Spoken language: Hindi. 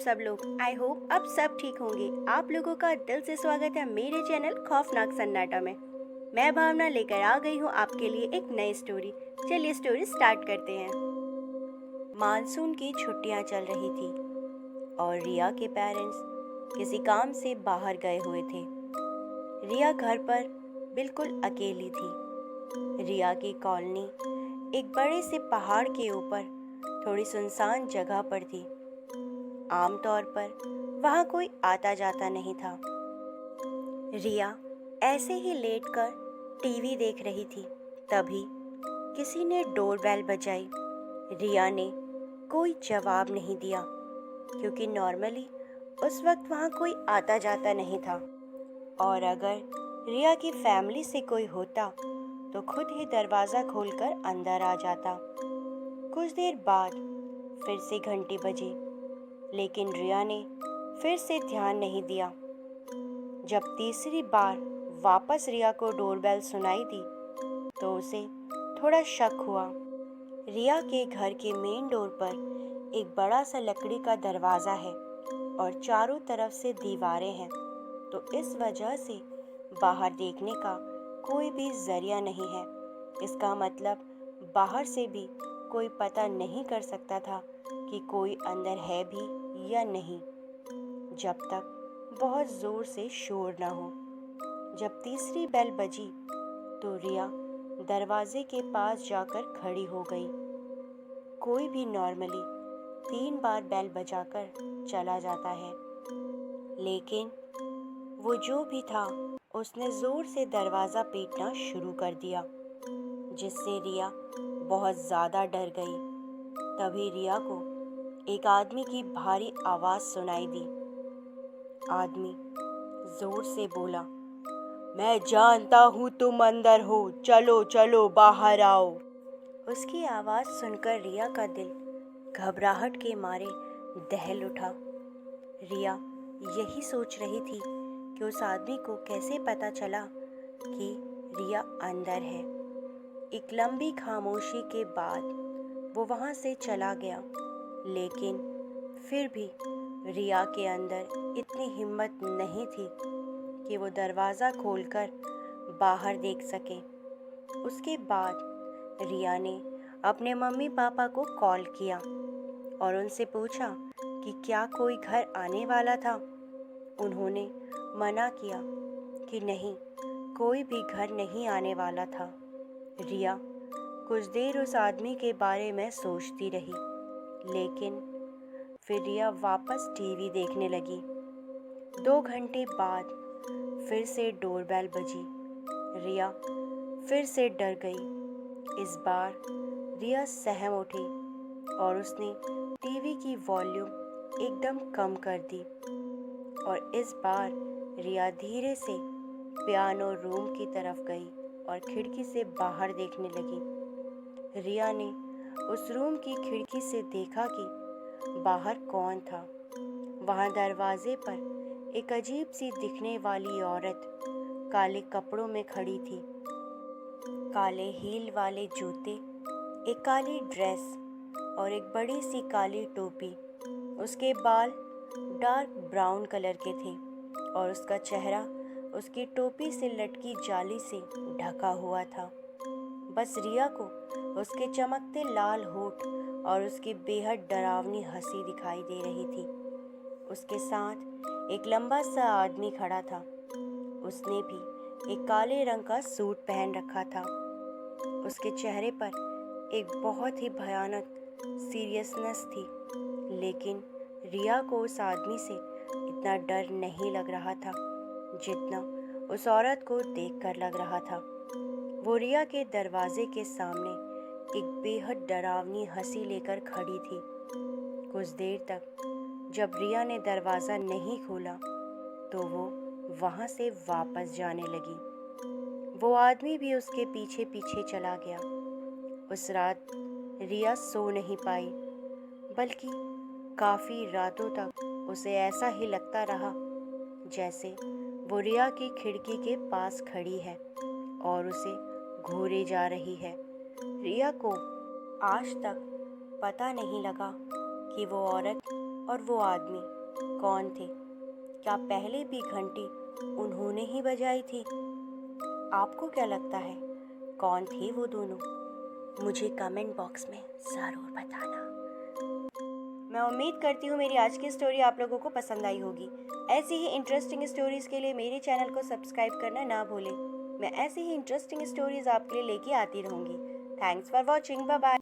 सब लोग। आई होप अब सब ठीक होंगे। आप लोगों का दिल से स्वागत है मेरे चैनल खौफनाक सन्नाटा में। मैं भावना लेकर आ गई हूँ आपके लिए एक नई स्टोरी। चलिए स्टोरी स्टार्ट करते हैं। मानसून की छुट्टियाँ चल रही थी और रिया के पेरेंट्स किसी काम से बाहर गए हुए थे। रिया घर पर बिल्कुल अकेली थी। रिया की कॉलोनी एक बड़े से पहाड़ के ऊपर थोड़ी सुनसान जगह पर थी। आमतौर पर वहाँ कोई आता जाता नहीं था। रिया ऐसे ही लेटकर टीवी देख रही थी। तभी किसी ने डोरबेल बजाई। रिया ने कोई जवाब नहीं दिया क्योंकि नॉर्मली उस वक्त वहाँ कोई आता जाता नहीं था, और अगर रिया की फैमिली से कोई होता तो खुद ही दरवाज़ा खोलकर अंदर आ जाता। कुछ देर बाद फिर से घंटी बजी, लेकिन रिया ने फिर से ध्यान नहीं दिया। जब तीसरी बार वापस रिया को डोरबेल सुनाई दी तो उसे थोड़ा शक हुआ। रिया के घर के मेन डोर पर एक बड़ा सा लकड़ी का दरवाज़ा है और चारों तरफ से दीवारें हैं, तो इस वजह से बाहर देखने का कोई भी जरिया नहीं है। इसका मतलब बाहर से भी कोई पता नहीं कर सकता था कि कोई अंदर है भी या नहीं, जब तक बहुत ज़ोर से शोर न हो। जब तीसरी बेल बजी तो रिया दरवाजे के पास जाकर खड़ी हो गई। कोई भी नॉर्मली 3 बार बेल बजाकर चला जाता है, लेकिन वो जो भी था उसने ज़ोर से दरवाज़ा पीटना शुरू कर दिया, जिससे रिया बहुत ज़्यादा डर गई। तभी रिया को एक आदमी की भारी आवाज़ सुनाई दी। आदमी ज़ोर से बोला, मैं जानता हूँ तुम अंदर हो, चलो चलो बाहर आओ। उसकी आवाज़ सुनकर रिया का दिल घबराहट के मारे दहल उठा। रिया यही सोच रही थी कि उस आदमी को कैसे पता चला कि रिया अंदर है। एक लंबी खामोशी के बाद वो वहाँ से चला गया, लेकिन फिर भी रिया के अंदर इतनी हिम्मत नहीं थी कि वो दरवाज़ा खोलकर बाहर देख सके। उसके बाद रिया ने अपने मम्मी पापा को कॉल किया और उनसे पूछा कि क्या कोई घर आने वाला था। उन्होंने मना किया कि नहीं, कोई भी घर नहीं आने वाला था। रिया कुछ देर उस आदमी के बारे में सोचती रही, लेकिन फिर रिया वापस टीवी देखने लगी। 2 घंटे बाद फिर से डोरबेल बजी। रिया फिर से डर गई। इस बार रिया सहम उठी और उसने टीवी की वॉल्यूम एकदम कम कर दी, और इस बार रिया धीरे से पियानो रूम की तरफ गई और खिड़की से बाहर देखने लगी। रिया ने उस रूम की खिड़की से देखा कि बाहर कौन था। वहाँ दरवाजे पर एक अजीब सी दिखने वाली औरत काले कपड़ों में खड़ी थी। काले हील वाले जूते, एक काली ड्रेस और एक बड़ी सी काली टोपी। उसके बाल डार्क ब्राउन कलर के थे और उसका चेहरा उसकी टोपी से लटकी जाली से ढका हुआ था। बस रिया को उसके चमकते लाल होठ और उसकी बेहद डरावनी हंसी दिखाई दे रही थी। उसके साथ एक लंबा सा आदमी खड़ा था। उसने भी एक काले रंग का सूट पहन रखा था। उसके चेहरे पर एक बहुत ही भयानक सीरियसनेस थी, लेकिन रिया को उस आदमी से इतना डर नहीं लग रहा था जितना उस औरत को देखकर लग रहा था। वो रिया के दरवाजे के सामने एक बेहद डरावनी हंसी लेकर खड़ी थी। कुछ देर तक जब रिया ने दरवाज़ा नहीं खोला तो वो वहाँ से वापस जाने लगी। वो आदमी भी उसके पीछे पीछे चला गया। उस रात रिया सो नहीं पाई, बल्कि काफ़ी रातों तक उसे ऐसा ही लगता रहा जैसे वो रिया की खिड़की के पास खड़ी है और उसे घूरे जा रही है। रिया को आज तक पता नहीं लगा कि वो औरत और वो आदमी कौन थे? क्या पहले भी घंटी उन्होंने ही बजाई थी? आपको क्या लगता है, कौन थे वो दोनों? मुझे कमेंट बॉक्स में ज़रूर बताना। मैं उम्मीद करती हूँ मेरी आज की स्टोरी आप लोगों को पसंद आई होगी। ऐसी ही इंटरेस्टिंग स्टोरीज़ के लिए मेरे चैनल को सब्सक्राइब करना ना भूलें। मैं ऐसी ही इंटरेस्टिंग स्टोरीज़ आपके लिए लेके आती रहूँगी। Thanks for watching. Bye bye.